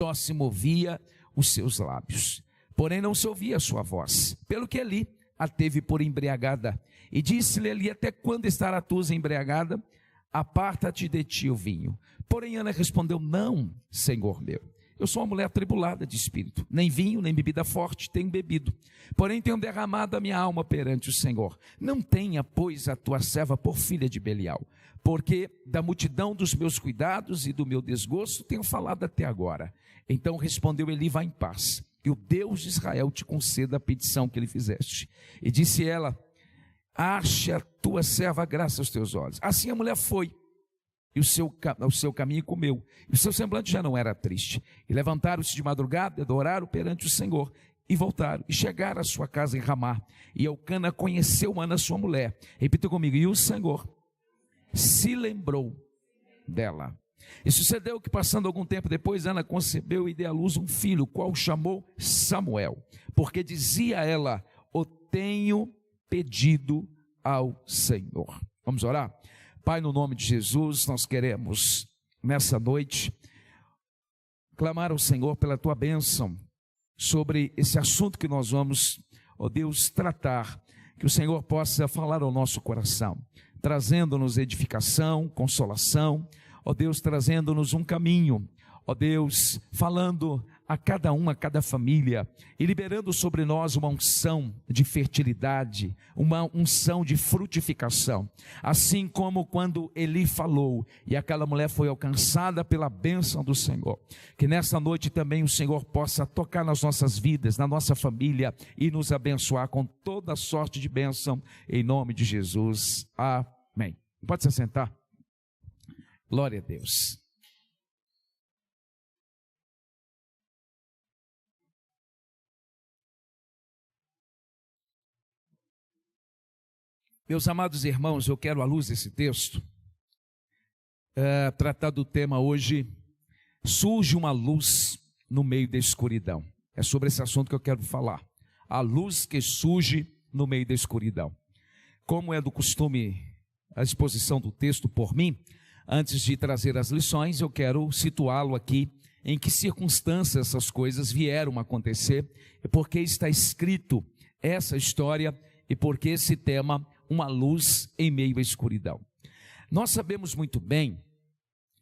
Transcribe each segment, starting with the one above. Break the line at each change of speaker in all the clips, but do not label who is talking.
só se movia os seus lábios, porém não se ouvia a sua voz. Pelo que Eli a teve por embriagada, e disse-lhe Eli: até quando estará tu embriagada? Aparta-te de ti o vinho. Porém Ana respondeu: não, Senhor meu, eu sou uma mulher atribulada de espírito, nem vinho, nem bebida forte tenho bebido, porém tenho derramado a minha alma perante o Senhor. Não tenha, pois, a tua serva por filha de Belial, porque da multidão dos meus cuidados e do meu desgosto tenho falado até agora. Então respondeu Eli: vá em paz, e o Deus de Israel te conceda a petição que lhe fizeste. E disse ela: ache a tua serva graça aos teus olhos. Assim a mulher foi, e o seu caminho comeu, e o seu semblante já não era triste. E levantaram-se de madrugada, adoraram perante o Senhor, e voltaram, e chegaram à sua casa em Ramá. E Elcana conheceu Ana, sua mulher. Repita comigo: e o Senhor se lembrou dela. E sucedeu que, passando algum tempo depois, Ana concebeu e deu à luz um filho, o qual chamou Samuel, porque dizia ela: o tenho pedido ao Senhor. Vamos orar? Pai, no nome de Jesus, nós queremos, nessa noite, clamar ao Senhor pela tua bênção sobre esse assunto que nós vamos, ó Deus, tratar. Que o Senhor possa falar ao nosso coração, trazendo-nos edificação, consolação, ó Deus, trazendo-nos um caminho, ó Deus, falando a cada um, a cada família, e liberando sobre nós uma unção de fertilidade, uma unção de frutificação, assim como quando Eli falou, e aquela mulher foi alcançada pela bênção do Senhor. Que nessa noite também o Senhor possa tocar nas nossas vidas, na nossa família, e nos abençoar com toda sorte de bênção, em nome de Jesus, amém. Pode se sentar. Glória a Deus. Meus amados irmãos, eu quero, à luz desse texto, tratar do tema hoje: surge uma luz no meio da escuridão. É sobre esse assunto que eu quero falar. A luz que surge no meio da escuridão. Como é do costume a exposição do texto por mim, antes de trazer as lições, eu quero situá-lo aqui, em que circunstâncias essas coisas vieram a acontecer, e por que está escrito essa história, e por que esse tema, uma luz em meio à escuridão. Nós sabemos muito bem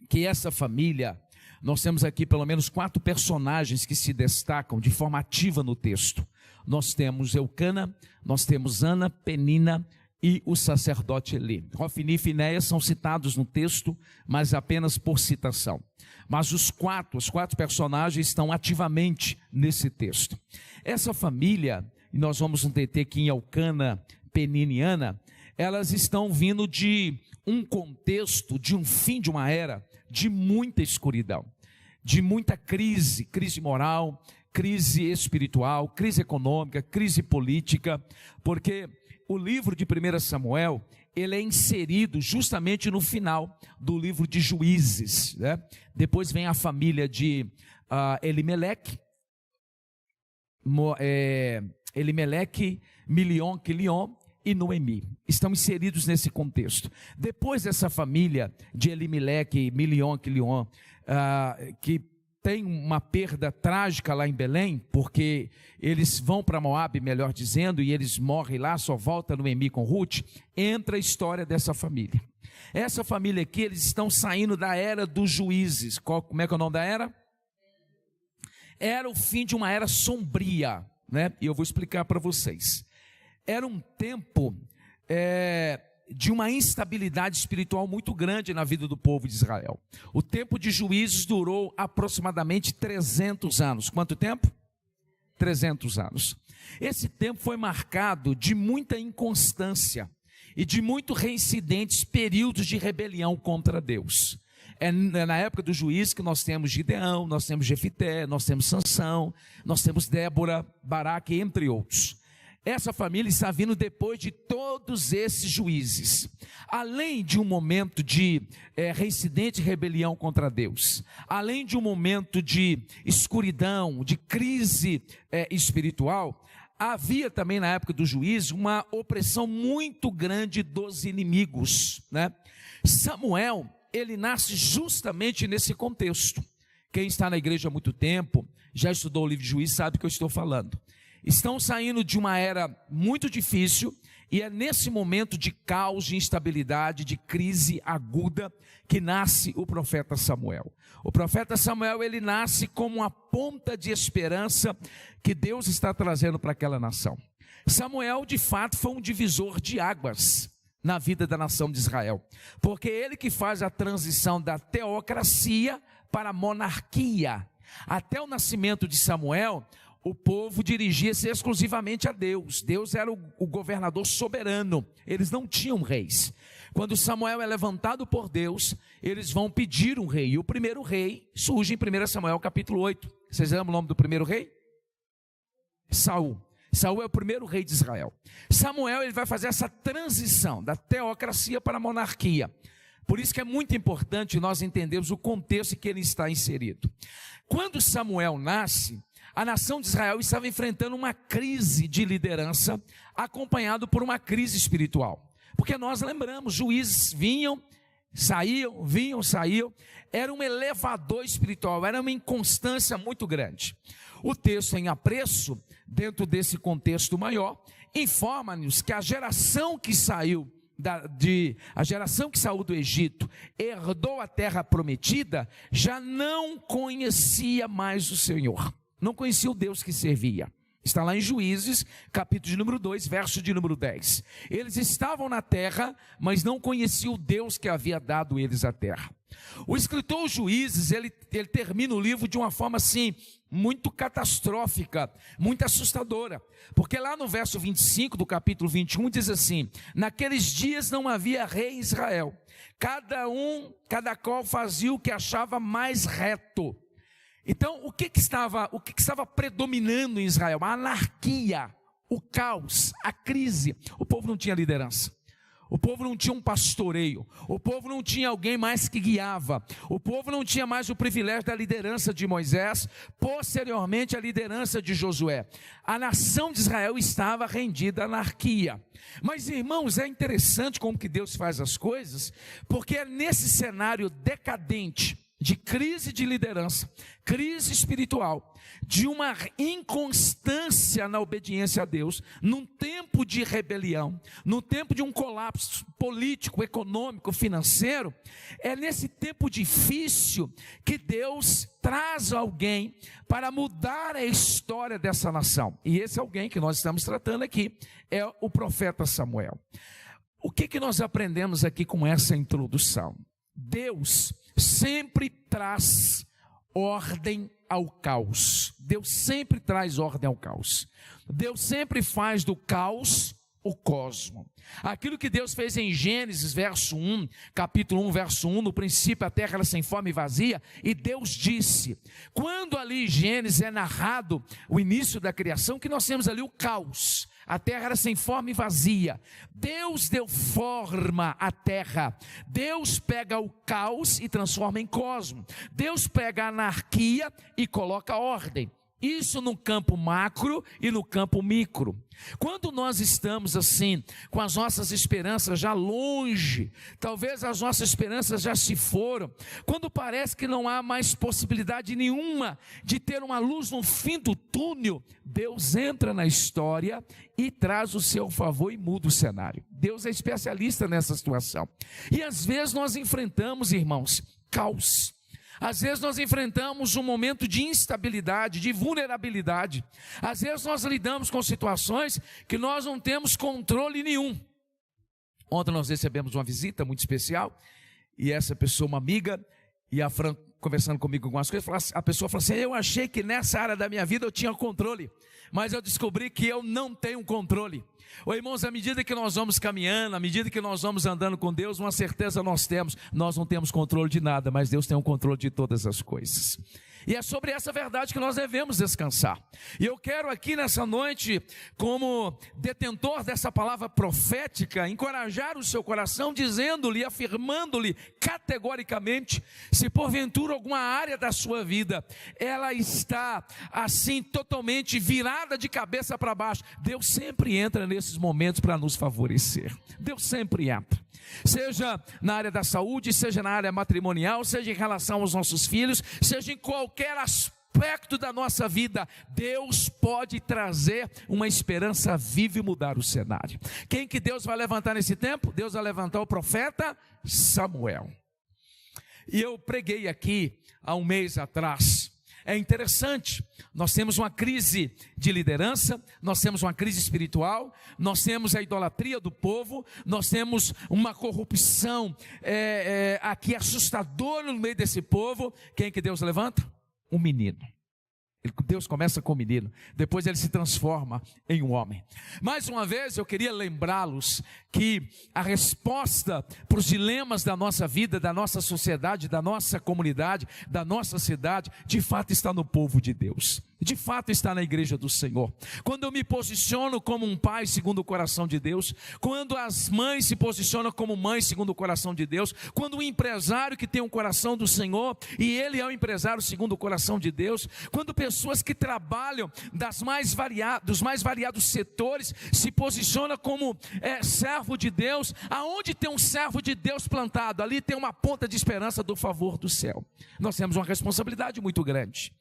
que essa família, nós temos aqui pelo menos 4 personagens que se destacam de forma ativa no texto. Nós temos Elcana, nós temos Ana, Penina e o sacerdote Eli. Hofni e Finéias são citados no texto, mas apenas por citação. Mas os 4 personagens estão ativamente nesse texto. Essa família, e nós vamos entender aqui em Elcana, Penina e Ana, elas estão vindo de um contexto, de um fim de uma era, de muita escuridão, de muita crise moral, crise espiritual, crise econômica, crise política, porque o livro de 1 Samuel, ele é inserido justamente no final do livro de Juízes, né? Depois vem a família de Elimeleque, Milion, Quilion e Noemi, estão inseridos nesse contexto. Depois dessa família de Elimeleque, Milion, Quilion, que tem uma perda trágica lá em Belém, porque eles vão para Moabe, melhor dizendo, e eles morrem lá, só volta Noemi com Ruth, entra a história dessa família. Essa família aqui, eles estão saindo da era dos juízes. Como é que é o nome da era? Era o fim de uma era sombria, né? E eu vou explicar para vocês. Era um tempo de uma instabilidade espiritual muito grande na vida do povo de Israel. O tempo de Juízes durou aproximadamente 300 anos. Quanto tempo? 300 anos. Esse tempo foi marcado de muita inconstância e de muito reincidentes períodos de rebelião contra Deus. É na época do Juízes que nós temos Gideão, nós temos Jefité, nós temos Sansão, nós temos Débora, Baraque, entre outros. Essa família está vindo depois de todos esses juízes, além de um momento de reincidente rebelião contra Deus, além de um momento de escuridão, de crise espiritual. Havia também na época do juízo uma opressão muito grande dos inimigos, né? Samuel, ele nasce justamente nesse contexto, Quem está na igreja há muito tempo, já estudou o livro de Juízes, sabe o que eu estou falando. Estão saindo de uma era muito difícil, e é nesse momento de caos, de instabilidade, de crise aguda, que nasce o profeta Samuel. O profeta Samuel, ele nasce como uma ponta de esperança que Deus está trazendo para aquela nação. Samuel, de fato, foi um divisor de águas na vida da nação de Israel, porque é ele que faz a transição da teocracia para a monarquia. Até o nascimento de Samuel, o povo dirigia-se exclusivamente a Deus. Deus era o governador soberano, eles não tinham reis. Quando Samuel é levantado por Deus, eles vão pedir um rei, e o primeiro rei surge em 1 Samuel capítulo 8. Vocês lembram o nome do primeiro rei? Saul. Saul é o primeiro rei de Israel. Samuel, ele vai fazer essa transição da teocracia para a monarquia. Por isso que é muito importante nós entendermos o contexto em que ele está inserido. Quando Samuel nasce, a nação de Israel estava enfrentando uma crise de liderança, acompanhado por uma crise espiritual. Porque nós lembramos, juízes vinham, saíam, era um elevador espiritual, era uma inconstância muito grande. O texto em apreço, dentro desse contexto maior, informa-nos que a geração que saiu do Egito, herdou a terra prometida, já não conhecia mais o Senhor, não conhecia o Deus que servia. Está lá em Juízes, capítulo de número 2, verso de número 10. Eles estavam na terra, mas não conheciam o Deus que havia dado eles a terra. O escritor Juízes, ele termina o livro de uma forma assim, muito catastrófica, muito assustadora. Porque lá no verso 25 do capítulo 21 diz assim: naqueles dias não havia rei em Israel, cada qual fazia o que achava mais reto. Então, o que estava predominando em Israel? A anarquia, o caos, a crise. O povo não tinha liderança. O povo não tinha um pastoreio. O povo não tinha alguém mais que guiava. O povo não tinha mais o privilégio da liderança de Moisés, posteriormente a liderança de Josué. A nação de Israel estava rendida à anarquia. Mas, irmãos, é interessante como que Deus faz as coisas, porque é nesse cenário decadente, de crise de liderança, crise espiritual, de uma inconstância na obediência a Deus, num tempo de rebelião, num tempo de um colapso político, econômico, financeiro, é nesse tempo difícil que Deus traz alguém para mudar a história dessa nação. E esse alguém que nós estamos tratando aqui é o profeta Samuel. O que nós aprendemos aqui com essa introdução? Deus sempre traz ordem ao caos. Deus sempre traz ordem ao caos. Deus sempre faz do caos o cosmo. Aquilo que Deus fez em Gênesis, capítulo 1, verso 1, no princípio a terra era sem forma e vazia, e Deus disse, quando ali em Gênesis é narrado o início da criação, que nós temos ali o caos, a terra era sem forma e vazia, Deus deu forma à terra, Deus pega o caos e transforma em cosmo, Deus pega a anarquia e coloca ordem. Isso no campo macro e no campo micro. Quando nós estamos assim, com as nossas esperanças já longe, talvez as nossas esperanças já se foram, quando parece que não há mais possibilidade nenhuma de ter uma luz no fim do túnel, Deus entra na história e traz o seu favor e muda o cenário. Deus é especialista nessa situação. E às vezes nós enfrentamos, irmãos, caos. Às vezes nós enfrentamos um momento de instabilidade, de vulnerabilidade. Às vezes nós lidamos com situações que nós não temos controle nenhum. Ontem nós recebemos uma visita muito especial, e essa pessoa, uma amiga, e a Fran conversando comigo algumas coisas, a pessoa falou assim, eu achei que nessa área da minha vida eu tinha controle, mas eu descobri que eu não tenho controle. Ô irmãos, à medida que nós vamos caminhando, à medida que nós vamos andando com Deus, uma certeza nós temos, nós não temos controle de nada, mas Deus tem o controle de todas as coisas. E é sobre essa verdade que nós devemos descansar. E eu quero aqui nessa noite, como detentor dessa palavra profética, encorajar o seu coração, dizendo-lhe, afirmando-lhe categoricamente, se porventura alguma área da sua vida, ela está assim totalmente virada de cabeça para baixo, Deus sempre entra nesses momentos para nos favorecer. Deus sempre entra. Seja na área da saúde, seja na área matrimonial, seja em relação aos nossos filhos, seja em qualquer qualquer aspecto da nossa vida, Deus pode trazer uma esperança viva e mudar o cenário. Quem que Deus vai levantar nesse tempo? Deus vai levantar o profeta Samuel. E eu preguei aqui há um mês atrás. É interessante, nós temos uma crise de liderança, nós temos uma crise espiritual, nós temos a idolatria do povo, nós temos uma corrupção aqui assustadora no meio desse povo. Quem que Deus levanta? Um menino. Deus começa com o menino, depois ele se transforma em um homem. Mais uma vez eu queria lembrá-los que a resposta para os dilemas da nossa vida, da nossa sociedade, da nossa comunidade, da nossa cidade, de fato está no povo de Deus, de fato está na igreja do Senhor. Quando eu me posiciono como um pai segundo o coração de Deus, quando as mães se posicionam como mães segundo o coração de Deus, quando o empresário que tem um coração do Senhor, e ele é um empresário segundo o coração de Deus, quando pessoas que trabalham dos mais variados setores se posicionam como servo de Deus, aonde tem um servo de Deus plantado, ali tem uma ponta de esperança do favor do céu. Nós temos uma responsabilidade muito grande.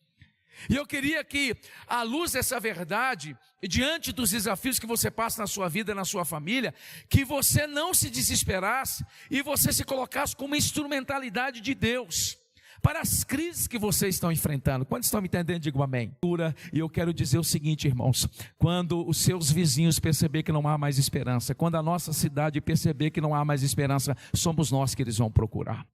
E eu queria que, à luz dessa verdade, e diante dos desafios que você passa na sua vida, na sua família, que você não se desesperasse e você se colocasse como instrumentalidade de Deus para as crises que vocês estão enfrentando. Quantos estão me entendendo? Digo amém. E eu quero dizer o seguinte, irmãos: quando os seus vizinhos perceber que não há mais esperança, quando a nossa cidade perceber que não há mais esperança, somos nós que eles vão procurar.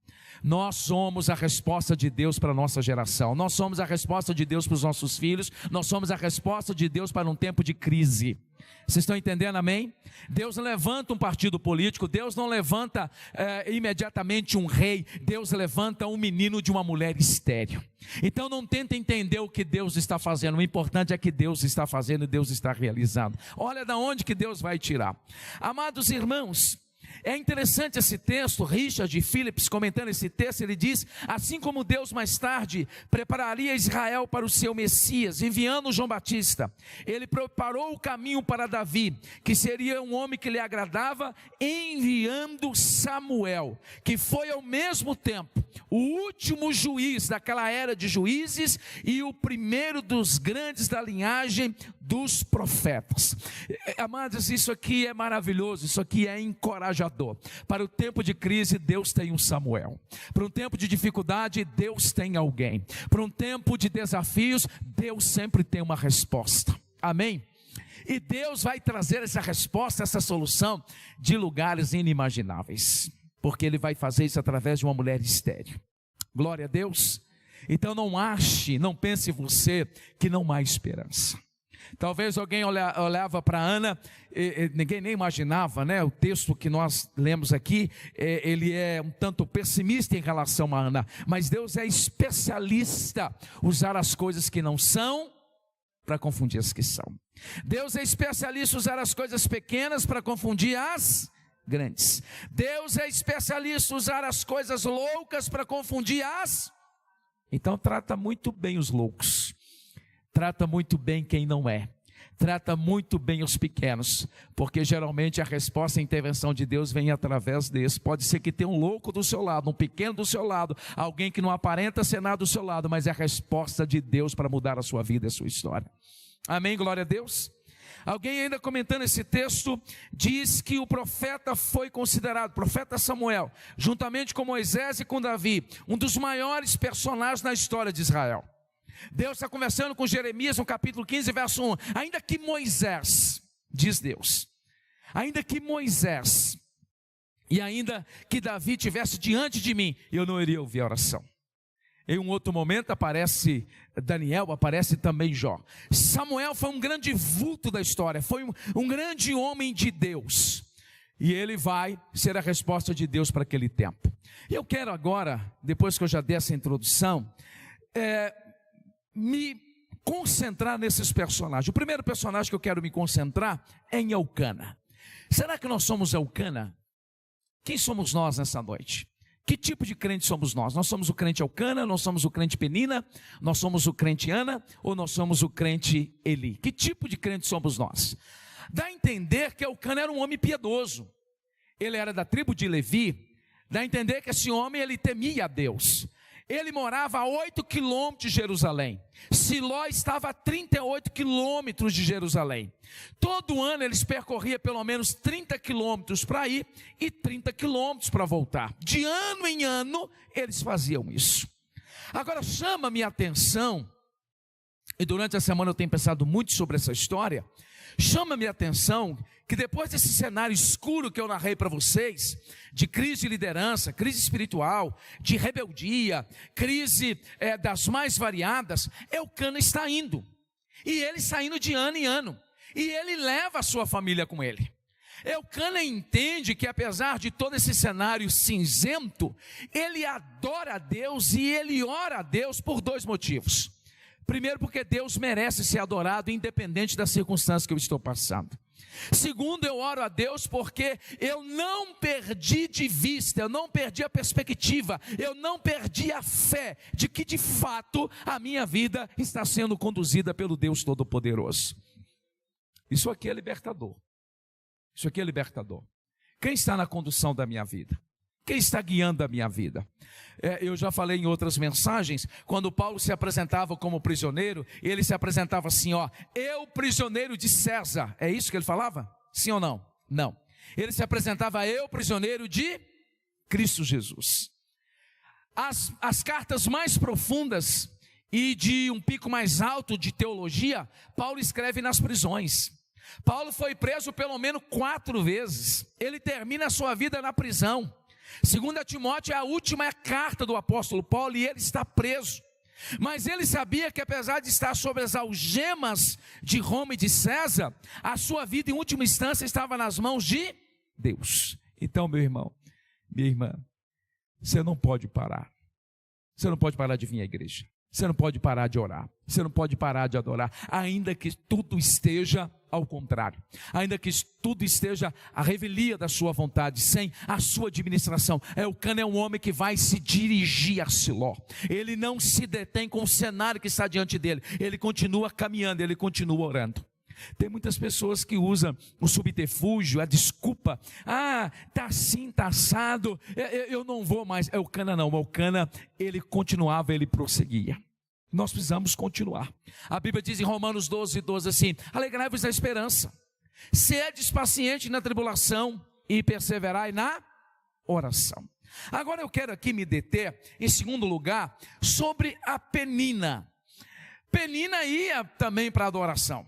Nós somos a resposta de Deus para a nossa geração, nós somos a resposta de Deus para os nossos filhos, nós somos a resposta de Deus para um tempo de crise. Vocês estão entendendo, amém? Deus levanta um partido político, Deus não levanta imediatamente um rei, Deus levanta um menino de uma mulher estéril. Então não tenta entender o que Deus está fazendo, o importante é que Deus está fazendo e Deus está realizando. Olha de onde que Deus vai tirar. Amados irmãos, é interessante esse texto. Richard Phillips, comentando esse texto, ele diz: assim como Deus mais tarde prepararia Israel para o seu Messias, enviando João Batista, ele preparou o caminho para Davi, que seria um homem que lhe agradava, enviando Samuel, que foi ao mesmo tempo o último juiz daquela era de juízes e o primeiro dos grandes da linhagem dos profetas. Amados, isso aqui é maravilhoso, isso aqui é encorajador. Para o tempo de crise, Deus tem um Samuel. Para um tempo de dificuldade, Deus tem alguém. Para um tempo de desafios, Deus sempre tem uma resposta. Amém? E Deus vai trazer essa resposta, essa solução de lugares inimagináveis, porque Ele vai fazer isso através de uma mulher estéril. Glória a Deus. Então não pense você que não há esperança. Talvez alguém olhava para Ana, ninguém nem imaginava, né? O texto que nós lemos aqui, ele é um tanto pessimista em relação a Ana, mas Deus é especialista em usar as coisas que não são para confundir as que são. Deus é especialista em usar as coisas pequenas para confundir as grandes. Deus é especialista em usar as coisas loucas para confundir as... Então trata muito bem os loucos. Trata muito bem quem não é. Trata muito bem os pequenos, porque geralmente a resposta à intervenção de Deus vem através desse. Pode ser que tenha um louco do seu lado, um pequeno do seu lado, alguém que não aparenta ser nada do seu lado, mas é a resposta de Deus para mudar a sua vida e a sua história. Amém? Glória a Deus. Alguém ainda comentando esse texto, diz que o profeta foi considerado, profeta Samuel, juntamente com Moisés e com Davi, um dos maiores personagens na história de Israel. Deus está conversando com Jeremias no capítulo 15, verso 1. Ainda que Moisés, diz Deus, ainda que Moisés e ainda que Davi estivesse diante de mim, eu não iria ouvir a oração. Em um outro momento aparece Daniel, aparece também Jó. Samuel foi um grande vulto da história, foi um grande homem de Deus. E ele vai ser a resposta de Deus para aquele tempo. Eu quero agora, depois que eu já dei essa introdução, me concentrar nesses personagens. O primeiro personagem que eu quero me concentrar é em Elcana. Será que nós somos Elcana? Quem somos nós nessa noite? Que tipo de crente somos nós? Nós somos o crente Elcana, nós somos o crente Penina, nós somos o crente Ana ou nós somos o crente Eli? Que tipo de crente somos nós? Dá a entender que Elcana era um homem piedoso. Ele era da tribo de Levi. Dá a entender que esse homem, ele temia a Deus. Ele morava a 8 quilômetros de Jerusalém. Siló estava a 38 quilômetros de Jerusalém. Todo ano eles percorriam pelo menos 30 quilômetros para ir e 30 quilômetros para voltar. De ano em ano eles faziam isso. Agora chama a minha atenção, e durante a semana eu tenho pensado muito sobre essa história, chama a minha atenção que depois desse cenário escuro que eu narrei para vocês, de crise de liderança, crise espiritual, de rebeldia, crise das mais variadas, Eucana está indo. E ele está indo de ano em ano. E ele leva a sua família com ele. Eucana entende que apesar de todo esse cenário cinzento, ele adora a Deus e ele ora a Deus por 2 motivos. Primeiro, porque Deus merece ser adorado independente das circunstâncias que eu estou passando. Segundo, eu oro a Deus porque eu não perdi de vista, eu não perdi a perspectiva, eu não perdi a fé de que de fato a minha vida está sendo conduzida pelo Deus Todo-Poderoso. Isso aqui é libertador. Isso aqui é libertador. Quem está na condução da minha vida? Quem está guiando a minha vida? Eu já falei em outras mensagens, quando Paulo se apresentava como prisioneiro, ele se apresentava assim, eu prisioneiro de César. É isso que ele falava? Sim ou não? Não. Ele se apresentava, eu prisioneiro de Cristo Jesus. As cartas mais profundas e de um pico mais alto de teologia, Paulo escreve nas prisões. Paulo foi preso pelo menos 4 vezes. Ele termina a sua vida na prisão. 2 Timóteo é a última carta do apóstolo Paulo e ele está preso. Mas ele sabia que apesar de estar sob as algemas de Roma e de César, a sua vida em última instância estava nas mãos de Deus. Então, meu irmão, minha irmã, você não pode parar. Você não pode parar de vir à igreja. Você não pode parar de orar. Você não pode parar de adorar, ainda que tudo esteja ao contrário, ainda que tudo esteja a revelia da sua vontade, sem a sua administração. Eucana é um homem que vai se dirigir a Siló. Ele não se detém com o cenário que está diante dele. Ele continua caminhando, ele continua orando. Tem muitas pessoas que usam o subterfúgio, a desculpa. Tá assim, tá assado, eu não vou mais. Eucana não, Eucana, ele continuava, ele prosseguia. Nós precisamos continuar. A Bíblia diz em Romanos 12:12 assim: alegrai-vos na esperança, sedes paciente na tribulação e perseverai na oração. Agora eu quero aqui me deter, em segundo lugar, sobre a Penina. Penina ia também para a adoração.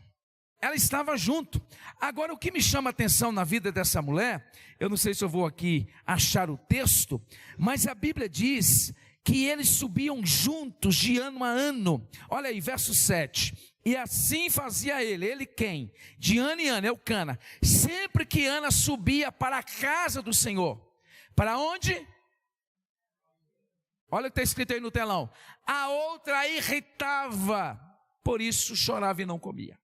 Ela estava junto. Agora o que me chama a atenção na vida dessa mulher, eu não sei se eu vou aqui achar o texto, mas a Bíblia diz que eles subiam juntos de ano a ano. Olha aí, verso 7. E assim fazia ele quem? De ano em ano, Eucana. Sempre que Ana subia para a casa do Senhor. Para onde? Olha o que está escrito aí no telão. A outra irritava, por isso chorava e não comia.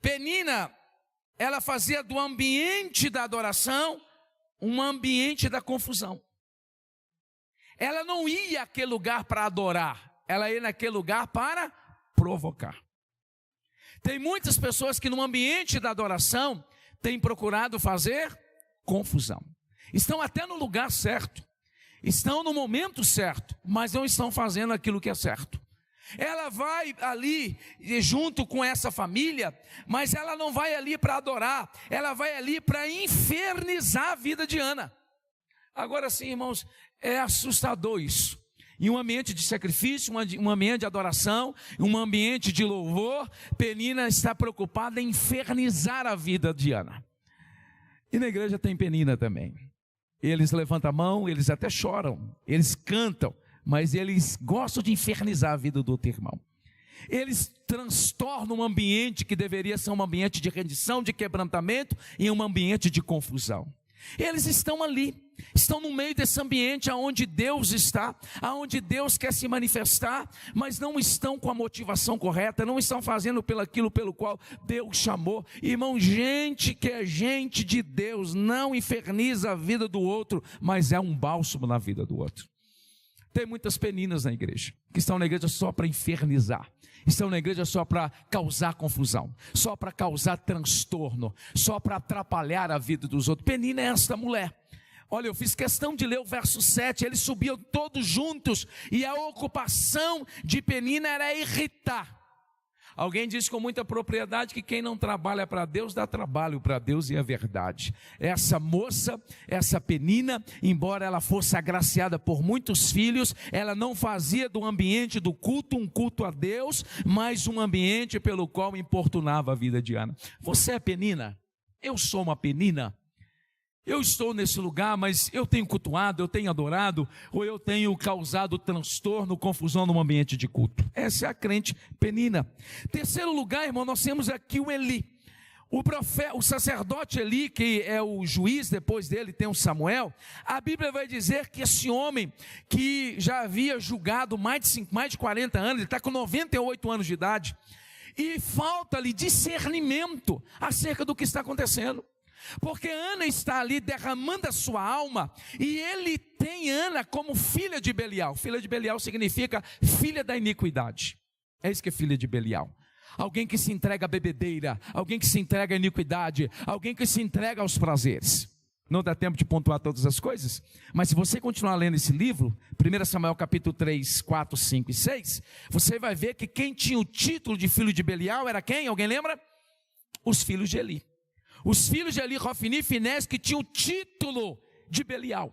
Penina, ela fazia do ambiente da adoração um ambiente da confusão. Ela não ia àquele lugar para adorar, ela ia naquele lugar para provocar. Tem muitas pessoas que no ambiente da adoração têm procurado fazer confusão. Estão até no lugar certo, estão no momento certo, mas não estão fazendo aquilo que é certo. Ela vai ali junto com essa família, mas ela não vai ali para adorar, ela vai ali para infernizar a vida de Ana. Agora sim, irmãos, é assustador isso. Em um ambiente de sacrifício, um ambiente de adoração, um ambiente de louvor, Penina está preocupada em infernizar a vida de Ana. E na igreja tem Penina também. Eles levantam a mão, eles até choram, eles cantam, mas eles gostam de infernizar a vida do outro irmão. Eles transtornam um ambiente que deveria ser um ambiente de rendição, de quebrantamento, em um ambiente de confusão. Eles estão ali, estão no meio desse ambiente onde Deus está, onde Deus quer se manifestar, mas não estão com a motivação correta, não estão fazendo aquilo pelo qual Deus chamou. Irmão, gente que é gente de Deus não inferniza a vida do outro, mas é um bálsamo na vida do outro. Tem muitas peninas na igreja, que estão na igreja só para infernizar, estão na igreja só para causar confusão, só para causar transtorno, só para atrapalhar a vida dos outros. Penina é esta mulher. Olha, eu fiz questão de ler o verso 7, eles subiam todos juntos, e a ocupação de Penina era irritar. Alguém diz com muita propriedade que quem não trabalha para Deus, dá trabalho para Deus, e é verdade. Essa moça, essa Penina, embora ela fosse agraciada por muitos filhos, ela não fazia do ambiente do culto um culto a Deus, mas um ambiente pelo qual importunava a vida de Ana. Você é Penina? Eu sou uma Penina. Eu estou nesse lugar, mas eu tenho cultuado, eu tenho adorado, ou eu tenho causado transtorno, confusão no ambiente de culto. Essa é a crente Penina. Terceiro lugar, irmão, nós temos aqui o Eli. O sacerdote Eli, que é o juiz, depois dele tem o Samuel. A Bíblia vai dizer que esse homem, que já havia julgado mais de 40 anos, ele está com 98 anos de idade, e falta-lhe discernimento acerca do que está acontecendo. Porque Ana está ali derramando a sua alma, e ele tem Ana como filha de Belial. Filha de Belial significa filha da iniquidade. É isso que é filha de Belial. Alguém que se entrega à bebedeira, alguém que se entrega à iniquidade, alguém que se entrega aos prazeres. Não dá tempo de pontuar todas as coisas, mas se você continuar lendo esse livro, 1 Samuel capítulo 3, 4, 5 e 6, você vai ver que quem tinha o título de filho de Belial era quem? Alguém lembra? Os filhos de Eli. Os filhos de Eli, Hofni e Finés, que tinham o título de Belial.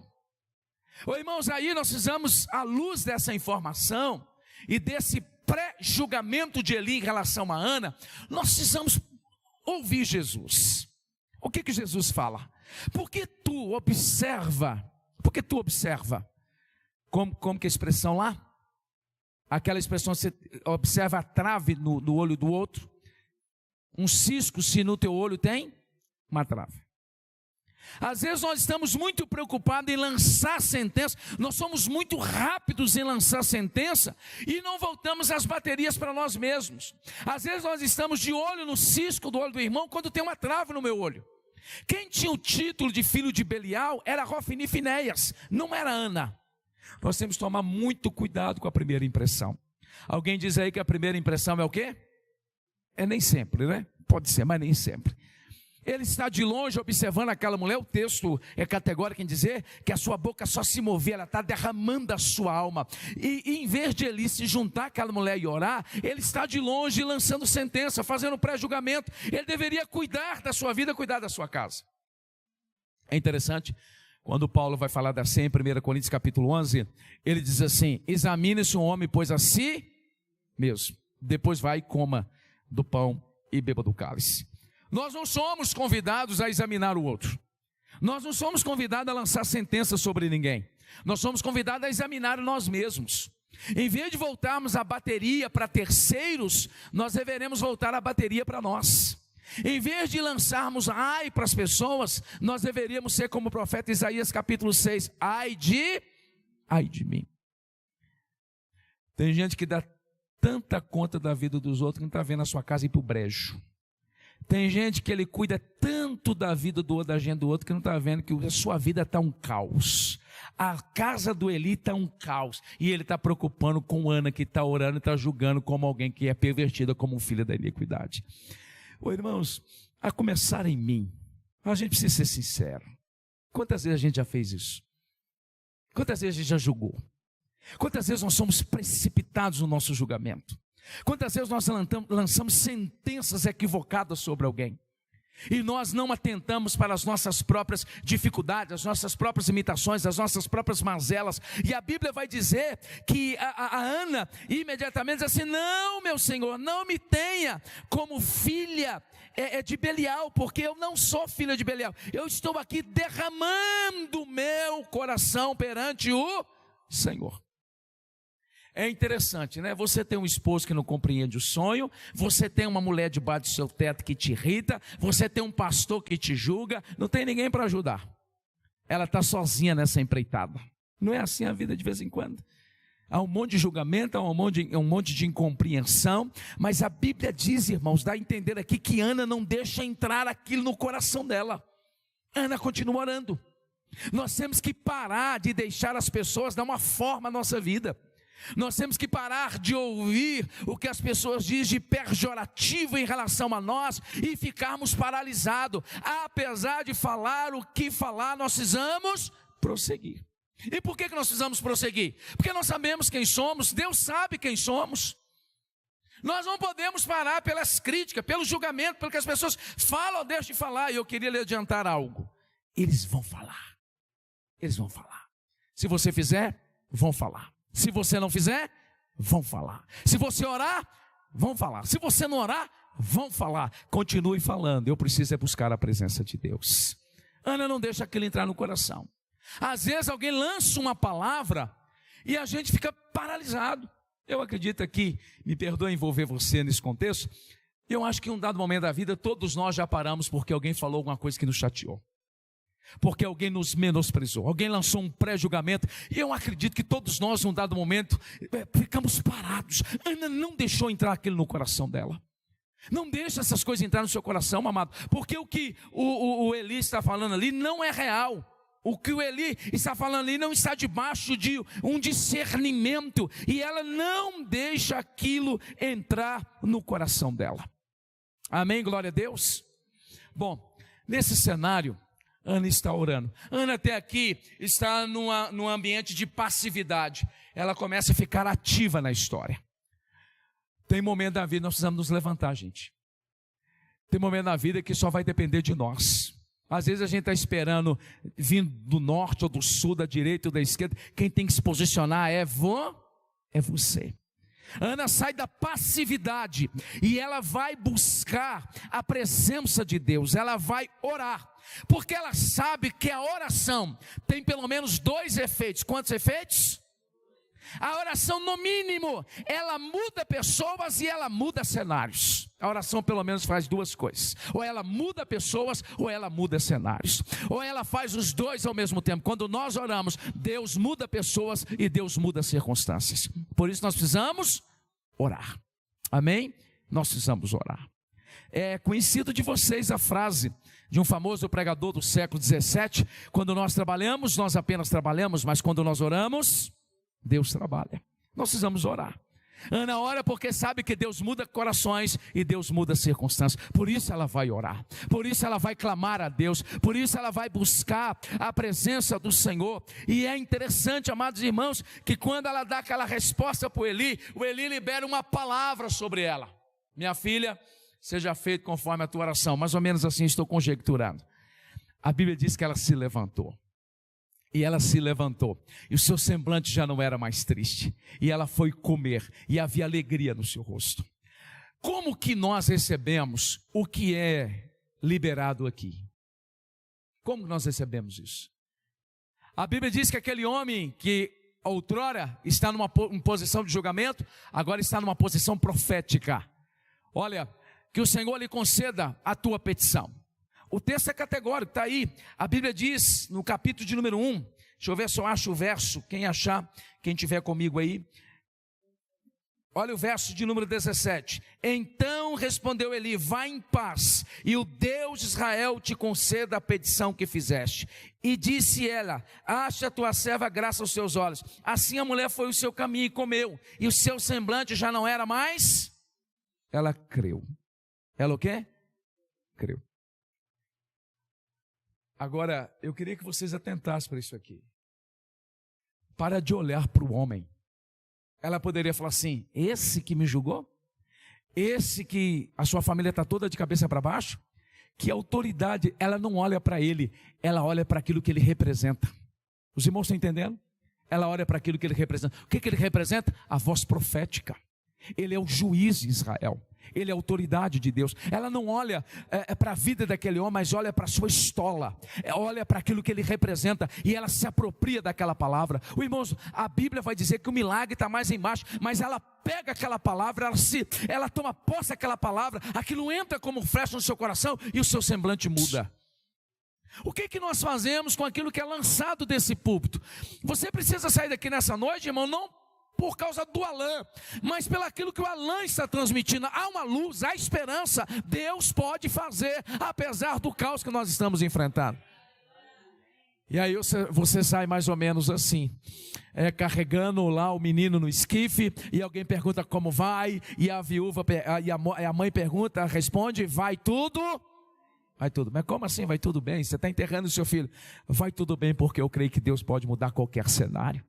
Ô, irmãos, aí nós precisamos, à luz dessa informação e desse pré-julgamento de Eli em relação a Ana, nós precisamos ouvir Jesus. O que Jesus fala? Porque tu observa, como que é a expressão lá? Aquela expressão, você observa a trave no olho do outro, um cisco se no teu olho tem uma trave. Às vezes nós estamos muito preocupados em lançar sentença, nós somos muito rápidos em lançar sentença e não voltamos as baterias para nós mesmos. Às vezes nós estamos de olho no cisco do olho do irmão quando tem uma trave no meu olho. Quem tinha o título de filho de Belial era Hofni e Finéias, não era Ana. Nós temos que tomar muito cuidado com a primeira impressão. Alguém diz aí que a primeira impressão é o quê? É nem sempre, né? Pode ser, mas nem sempre. Ele está de longe observando aquela mulher, o texto é categórico em dizer que a sua boca só se movia, ela está derramando a sua alma. E em vez de ele se juntar àquela mulher e orar, ele está de longe lançando sentença, fazendo pré-julgamento. Ele deveria cuidar da sua vida, cuidar da sua casa. É interessante, quando Paulo vai falar assim em 1 Coríntios capítulo 11, ele diz assim: examine-se um homem, pois a si mesmo, depois vai e coma do pão e beba do cálice. Nós não somos convidados a examinar o outro. Nós não somos convidados a lançar sentença sobre ninguém. Nós somos convidados a examinar nós mesmos. Em vez de voltarmos a bateria para terceiros, nós deveremos voltar a bateria para nós. Em vez de lançarmos ai para as pessoas, nós deveríamos ser como o profeta Isaías capítulo 6, ai de mim. Tem gente que dá tanta conta da vida dos outros que não está vendo a sua casa ir para o brejo. Tem gente que ele cuida tanto da vida do outro, da agenda do outro, que não está vendo que a sua vida está um caos. A casa do Eli está um caos. E ele está preocupando com Ana, que está orando e está julgando como alguém que é pervertida, como um filho da iniquidade. Ô irmãos, a começar em mim, a gente precisa ser sincero. Quantas vezes a gente já fez isso? Quantas vezes a gente já julgou? Quantas vezes nós somos precipitados no nosso julgamento? Quantas vezes nós lançamos sentenças equivocadas sobre alguém? E nós não atentamos para as nossas próprias dificuldades, as nossas próprias limitações, as nossas próprias mazelas. E a Bíblia vai dizer que a Ana imediatamente diz assim: não, meu Senhor, não me tenha como filha de Belial, porque eu não sou filha de Belial. Eu estou aqui derramando o meu coração perante o Senhor. É interessante, né? Você tem um esposo que não compreende o sonho, você tem uma mulher debaixo do seu teto que te irrita, você tem um pastor que te julga, não tem ninguém para ajudar. Ela está sozinha nessa empreitada. Não é assim a vida de vez em quando. Há um monte de julgamento, há um monte de incompreensão, mas a Bíblia diz, irmãos, dá a entender aqui que Ana não deixa entrar aquilo no coração dela. Ana continua orando. Nós temos que parar de deixar as pessoas dar uma forma à nossa vida. Nós temos que parar de ouvir o que as pessoas dizem de pejorativo em relação a nós e ficarmos paralisados. Apesar de falar o que falar, nós precisamos prosseguir. E por que nós precisamos prosseguir? Porque nós sabemos quem somos, Deus sabe quem somos. Nós não podemos parar pelas críticas, pelo julgamento, pelo que as pessoas falam ou deixam de falar. E eu queria lhe adiantar algo. Eles vão falar. Eles vão falar. Se você fizer, vão falar. Se você não fizer, vão falar. Se você orar, vão falar. Se você não orar, vão falar. Continue falando. Eu preciso buscar a presença de Deus. Ana não deixa aquilo entrar no coração. Às vezes alguém lança uma palavra e a gente fica paralisado. Eu acredito que, me perdoe envolver você nesse contexto, eu acho que em um dado momento da vida todos nós já paramos porque alguém falou alguma coisa que nos chateou. Porque alguém nos menosprezou, alguém lançou um pré-julgamento. E eu acredito que todos nós, em um dado momento, ficamos parados. Ana não deixou entrar aquilo no coração dela. Não deixa essas coisas entrar no seu coração, amado. Porque o que o Eli está falando ali não é real. O que o Eli está falando ali não está debaixo de um discernimento. E ela não deixa aquilo entrar no coração dela. Amém? Glória a Deus. Bom, nesse cenário, Ana está orando. Ana até aqui está num ambiente de passividade. Ela começa a ficar ativa na história. Tem momento da vida que nós precisamos nos levantar, gente. Tem momento na vida que só vai depender de nós. Às vezes a gente está esperando vindo do norte ou do sul, da direita ou da esquerda. Quem tem que se posicionar é você. Ana sai da passividade e ela vai buscar a presença de Deus. Ela vai orar, porque ela sabe que a oração tem pelo menos 2 efeitos. Quantos efeitos? A oração, no mínimo, ela muda pessoas e ela muda cenários. A oração pelo menos faz 2 coisas. Ou ela muda pessoas ou ela muda cenários. Ou ela faz os 2 ao mesmo tempo. Quando nós oramos, Deus muda pessoas e Deus muda circunstâncias. Por isso nós precisamos orar. Amém? Nós precisamos orar. É conhecido de vocês a frase de um famoso pregador do século 17. Quando nós trabalhamos, nós apenas trabalhamos. Mas quando nós oramos, Deus trabalha. Nós precisamos orar. Ana ora porque sabe que Deus muda corações e Deus muda circunstâncias. Por isso ela vai orar. Por isso ela vai clamar a Deus. Por isso ela vai buscar a presença do Senhor. E é interessante, amados irmãos, que quando ela dá aquela resposta para o Eli libera uma palavra sobre ela. Minha filha, seja feito conforme a tua oração. Mais ou menos assim estou conjecturando. A Bíblia diz que ela se levantou. E ela se levantou, e o seu semblante já não era mais triste, e ela foi comer, e havia alegria no seu rosto. Como que nós recebemos o que é liberado aqui? Como nós recebemos isso? A Bíblia diz que aquele homem que outrora está numa posição de julgamento, agora está numa posição profética. Olha, que o Senhor lhe conceda a tua petição. O texto é categórico, está aí. A Bíblia diz, no capítulo de número 1, deixa eu ver se eu acho o verso, quem achar, quem tiver comigo aí. Olha o verso de número 17. Então respondeu Eli, vai em paz, e o Deus de Israel te conceda a petição que fizeste. E disse ela, acha a tua serva graça aos seus olhos. Assim a mulher foi o seu caminho e comeu, e o seu semblante já não era mais. Ela creu. Ela o quê? Creu. Agora, eu queria que vocês atentassem para isso aqui. Para de olhar para o homem. Ela poderia falar assim, esse que me julgou? Esse que a sua família está toda de cabeça para baixo? Que autoridade, ela não olha para ele, ela olha para aquilo que ele representa. Os irmãos estão entendendo? Ela olha para aquilo que ele representa. O que ele representa? A voz profética. Ele é o juiz de Israel. Ele é a autoridade de Deus. Ela não olha para a vida daquele homem, mas olha para a sua estola. Olha para aquilo que ele representa e ela se apropria daquela palavra. Irmãos, a Bíblia vai dizer que o milagre está mais embaixo, mas ela pega aquela palavra, ela toma posse daquela palavra, aquilo entra como flecha no seu coração e o seu semblante muda. O que nós fazemos com aquilo que é lançado desse púlpito? Você precisa sair daqui nessa noite, irmão, não por causa do Alain, mas pelo aquilo que o Alain está transmitindo. Há uma luz, há esperança. Deus pode fazer, apesar do caos que nós estamos enfrentando. E aí você sai mais ou menos assim, carregando lá o menino no esquife, e alguém pergunta como vai, e a viúva, e a mãe pergunta, responde, vai tudo. Vai tudo bem. Como assim vai tudo bem? Você está enterrando o seu filho. Vai tudo bem porque eu creio que Deus pode mudar qualquer cenário.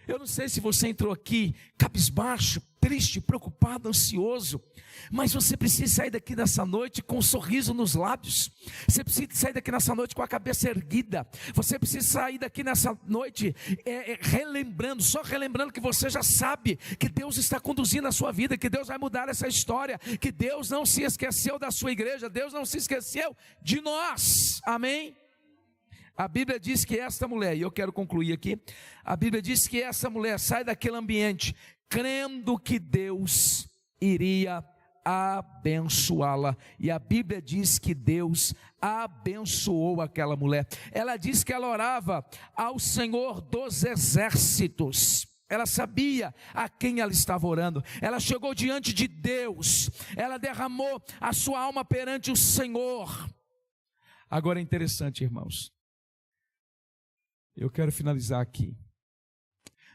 Eu não sei se você entrou aqui cabisbaixo, triste, preocupado, ansioso, mas você precisa sair daqui nessa noite com um sorriso nos lábios. Você precisa sair daqui nessa noite com a cabeça erguida. Você precisa sair daqui nessa noite só relembrando que você já sabe que Deus está conduzindo a sua vida, que Deus vai mudar essa história, que Deus não se esqueceu da sua igreja, Deus não se esqueceu de nós. Amém? A Bíblia diz que esta mulher, e eu quero concluir aqui, a Bíblia diz que essa mulher sai daquele ambiente crendo que Deus iria abençoá-la, e a Bíblia diz que Deus abençoou aquela mulher. Ela diz que ela orava ao Senhor dos exércitos. Ela sabia a quem ela estava orando. Ela chegou diante de Deus, ela derramou a sua alma perante o Senhor. Agora é interessante, irmãos, eu quero finalizar aqui.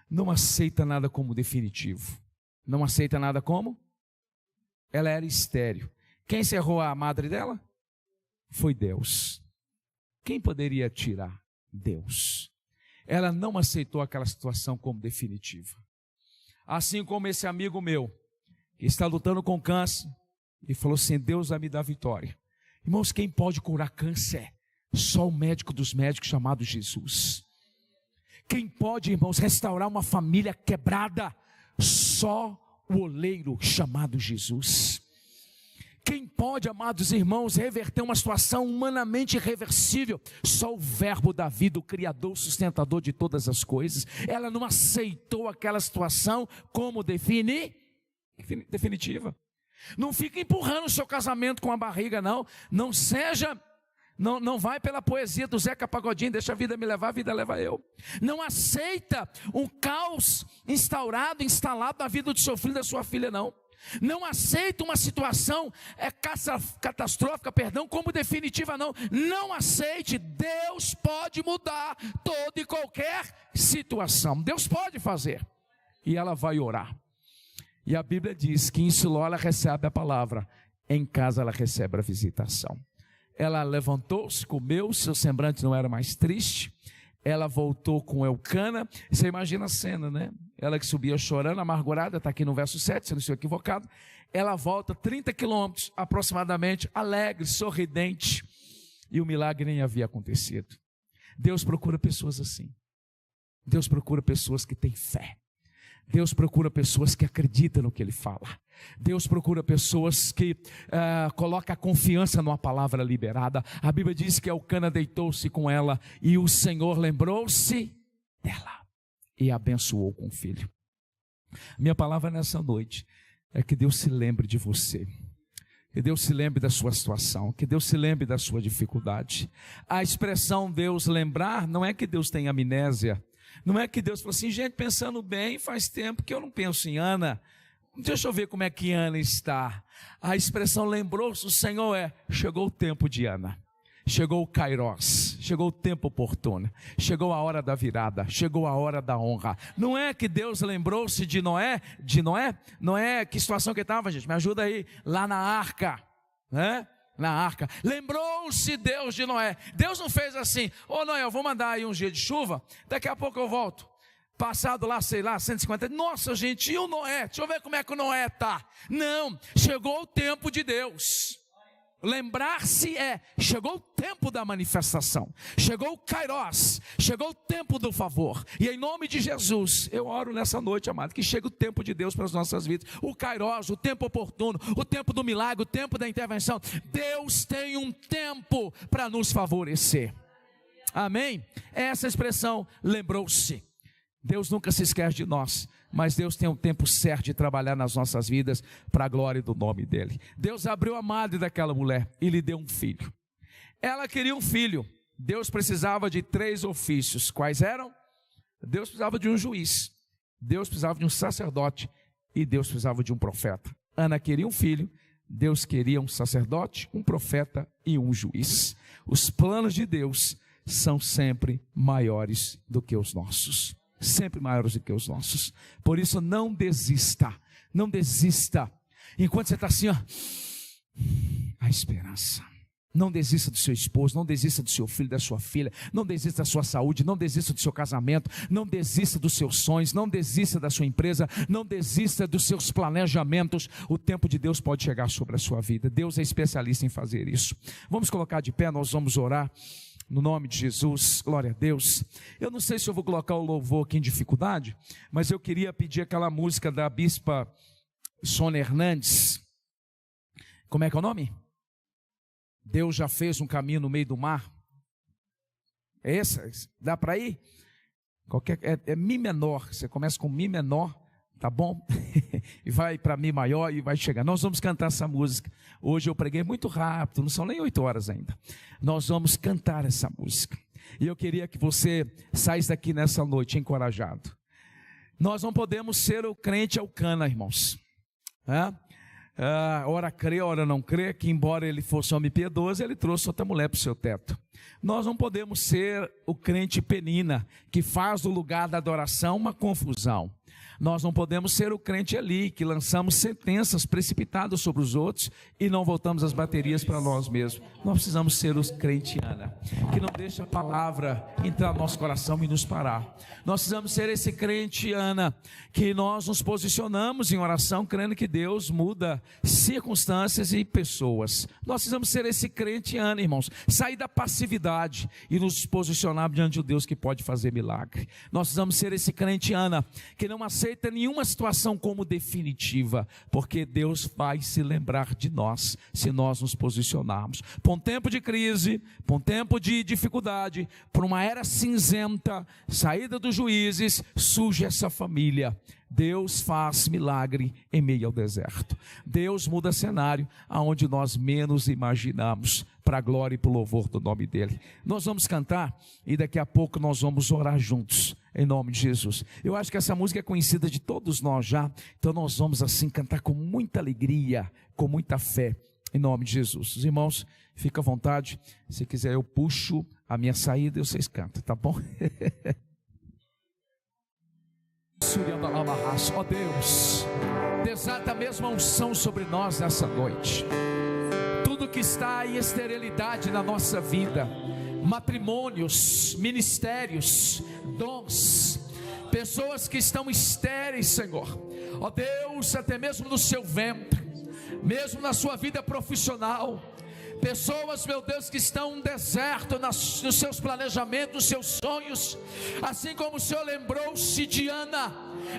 Não aceita nada como definitivo. Não aceita nada como? Ela era estéril. Quem encerrou a madre dela? Foi Deus. Quem poderia tirar? Deus. Ela não aceitou aquela situação como definitiva. Assim como esse amigo meu, que está lutando com câncer, e falou assim: Deus vai me dar vitória. Irmãos, quem pode curar câncer? Só o médico dos médicos chamado Jesus. Quem pode, irmãos, restaurar uma família quebrada? Só o oleiro chamado Jesus. Quem pode, amados irmãos, reverter uma situação humanamente irreversível? Só o verbo da vida, o criador, sustentador de todas as coisas. Ela não aceitou aquela situação como definitiva. Não fica empurrando o seu casamento com a barriga, não. Não vai pela poesia do Zeca Pagodinho, deixa a vida me levar, a vida leva eu. Não aceita um caos instalado na vida do seu filho e da sua filha, não. Não aceita uma situação catastrófica, como definitiva, não. Não aceite. Deus pode mudar toda e qualquer situação. Deus pode fazer. E ela vai orar. E a Bíblia diz que em Siló ela recebe a palavra, em casa ela recebe a visitação. Ela levantou-se, comeu, seu semblante não era mais triste. Ela voltou com Elcana. Você imagina a cena, né? Ela que subia chorando, amargurada, está aqui no verso 7, se não estou equivocado. Ela volta 30 quilômetros aproximadamente, alegre, sorridente. E o milagre nem havia acontecido. Deus procura pessoas assim. Deus procura pessoas que têm fé. Deus procura pessoas que acreditam no que Ele fala. Deus procura pessoas que colocam a confiança numa palavra liberada. A Bíblia diz que Elcana deitou-se com ela e o Senhor lembrou-se dela e a abençoou com o filho. Minha palavra nessa noite é que Deus se lembre de você. Que Deus se lembre da sua situação, que Deus se lembre da sua dificuldade. A expressão Deus lembrar não é que Deus tem amnésia. Não é que Deus falou assim: gente, pensando bem, faz tempo que eu não penso em Ana. Deixa eu ver como é que Ana está. A expressão lembrou-se, o Senhor chegou o tempo de Ana. Chegou o Kairos, chegou o tempo oportuno, chegou a hora da virada, chegou a hora da honra. Não é que Deus lembrou-se de Noé? Noé, que situação que estava, gente? Me ajuda aí, lá na arca, né? Na arca, lembrou-se Deus de Noé. Deus não fez assim: ô Noé, eu vou mandar aí um dia de chuva, daqui a pouco eu volto. Passado lá, 150, nossa gente, e o Noé? Deixa eu ver como é que o Noé está. Não, chegou o tempo de Deus. Lembrar-se chegou o tempo da manifestação, chegou o Kairos, chegou o tempo do favor. E em nome de Jesus, eu oro nessa noite, amado, que chegue o tempo de Deus para as nossas vidas. O Kairos, o tempo oportuno, o tempo do milagre, o tempo da intervenção. Deus tem um tempo para nos favorecer. Amém? Essa expressão, lembrou-se. Deus nunca se esquece de nós, mas Deus tem um tempo certo de trabalhar nas nossas vidas para a glória do nome dEle. Deus abriu a madre daquela mulher e lhe deu um filho. Ela queria um filho. Deus precisava de 3 ofícios. Quais eram? Deus precisava de um juiz, Deus precisava de um sacerdote e Deus precisava de um profeta. Ana queria um filho, Deus queria um sacerdote, um profeta e um juiz. Os planos de Deus são sempre maiores do que os nossos. Sempre maiores do que os nossos. Por isso não desista. Não desista. Enquanto você está assim, ó, a esperança. Não desista do seu esposo, não desista do seu filho, da sua filha, não desista da sua saúde, não desista do seu casamento, não desista dos seus sonhos, não desista da sua empresa, não desista dos seus planejamentos. O tempo de Deus pode chegar sobre a sua vida. Deus é especialista em fazer isso. Vamos colocar de pé, nós vamos orar no nome de Jesus. Glória a Deus. Eu não sei se eu vou colocar o louvor aqui em dificuldade, mas eu queria pedir aquela música da bispa Sônia Hernandes. Como é que é o nome? Deus já fez um caminho no meio do mar. É essa? Dá para ir? É Mi menor. Você começa com Mi menor, tá bom? E vai para Mi maior e vai chegar. Nós vamos cantar essa música. Hoje eu preguei muito rápido, não são nem 8 horas ainda. Nós vamos cantar essa música. E eu queria que você saísse daqui nessa noite encorajado. Nós não podemos ser o crente Elcana, irmãos. Ora crê, ora não crê, que embora ele fosse homem piedoso, ele trouxe outra mulher para o seu teto. Nós não podemos ser o crente Penina, que faz do lugar da adoração uma confusão. Nós não podemos ser o crente Eli, que lançamos sentenças precipitadas sobre os outros e não voltamos as baterias para nós mesmos. Nós precisamos ser os crente Ana, que não deixa a palavra entrar no nosso coração e nos parar. Nós precisamos ser esse crente Ana, que nós nos posicionamos em oração, crendo que Deus muda circunstâncias e pessoas. Nós precisamos ser esse crente Ana, irmãos, sair da passividade e nos posicionar diante de Deus que pode fazer milagre. Nós precisamos ser esse crente Ana, que não aceita nenhuma situação como definitiva, porque Deus vai se lembrar de nós, se nós nos posicionarmos. Para um tempo de crise, para um tempo de dificuldade, para uma era cinzenta, saída dos juízes, surge essa família. Deus faz milagre em meio ao deserto. Deus muda cenário aonde nós menos imaginamos, para a glória e para o louvor do nome dele. Nós vamos cantar e daqui a pouco nós vamos orar juntos, em nome de Jesus. Eu acho que essa música é conhecida de todos nós já, então nós vamos assim cantar com muita alegria, com muita fé, em nome de Jesus. Os irmãos, fica à vontade, se quiser eu puxo a minha saída e vocês cantam, tá bom? Ó Deus, desata a mesma unção sobre nós nessa noite. Tudo que está em esterilidade na nossa vida, matrimônios, ministérios, dons, pessoas que estão estéreis, Senhor, ó Deus, até mesmo no seu ventre, mesmo na sua vida profissional, pessoas, meu Deus, que estão no deserto nos seus planejamentos, nos seus sonhos, assim como o Senhor lembrou-se de Ana.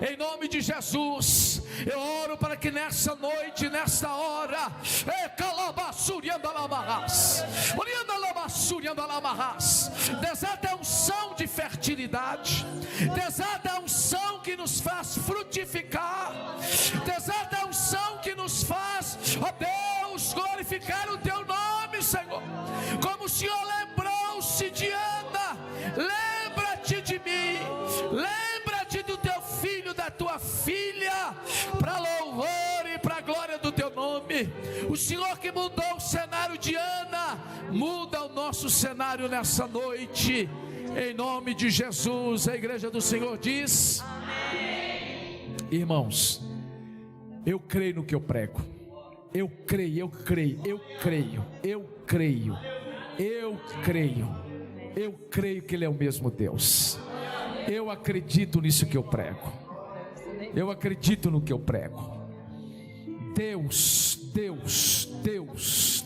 Em nome de Jesus, eu oro para que nessa noite, nessa hora, desata a unção de fertilidade, desata a unção que nos faz frutificar, desata a unção que nos faz, ó Deus, glorificar o teu nome, Senhor. Como o Senhor lembrou-se de Ana, lembra-te de mim, lembra-te do teu filho, da tua filha, para louvor e para a glória do teu nome. O Senhor que mudou o cenário de Ana, muda o nosso cenário nessa noite, em nome de Jesus. A igreja do Senhor diz amém. Irmãos, eu creio no que eu prego. Eu creio, eu creio, eu creio, eu creio, eu creio, eu creio que Ele é o mesmo Deus. Eu acredito nisso que eu prego. Eu acredito no que eu prego. Deus, Deus, Deus,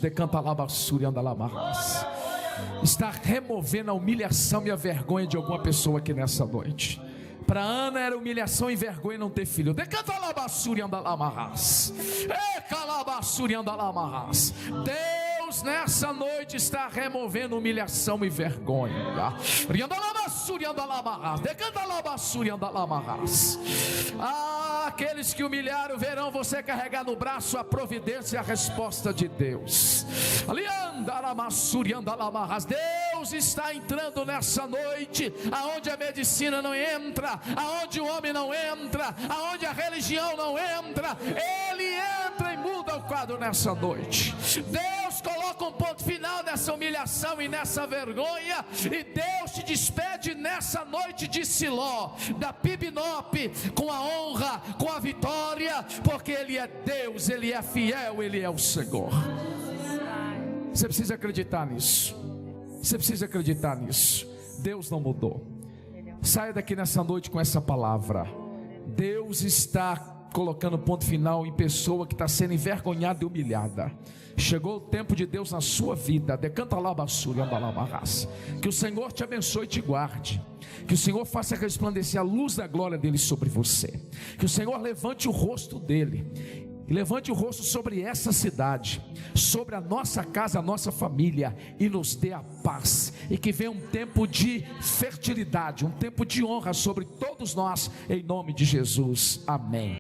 está removendo a humilhação e a vergonha de alguma pessoa aqui nessa noite. Para Ana era humilhação e vergonha não ter filho. Deus nessa noite está removendo humilhação e vergonha. Aqueles que humilharam verão você carregar no braço a providência e a resposta de Deus. Deus está entrando nessa noite, aonde a medicina não entra, aonde o homem não entra, aonde a religião não entra, Ele entra e muda o quadro nessa noite. Deus coloca um ponto final nessa humilhação e nessa vergonha, e Deus te despede nessa noite de Siló, da Pibinope, com a honra, com a vitória, porque Ele é Deus, Ele é fiel, Ele é o Senhor. Você precisa acreditar nisso. Você precisa acreditar nisso. Deus não mudou. Saia daqui nessa noite com essa palavra. Deus está colocando ponto final em pessoa que está sendo envergonhada e humilhada. Chegou o tempo de Deus na sua vida. Decanta lá, basura, que o Senhor te abençoe e te guarde. Que o Senhor faça resplandecer a luz da glória dele sobre você. Que o Senhor levante o rosto dele e levante o rosto sobre essa cidade, sobre a nossa casa, a nossa família, e nos dê a paz. E que venha um tempo de fertilidade, um tempo de honra sobre todos nós, em nome de Jesus. Amém.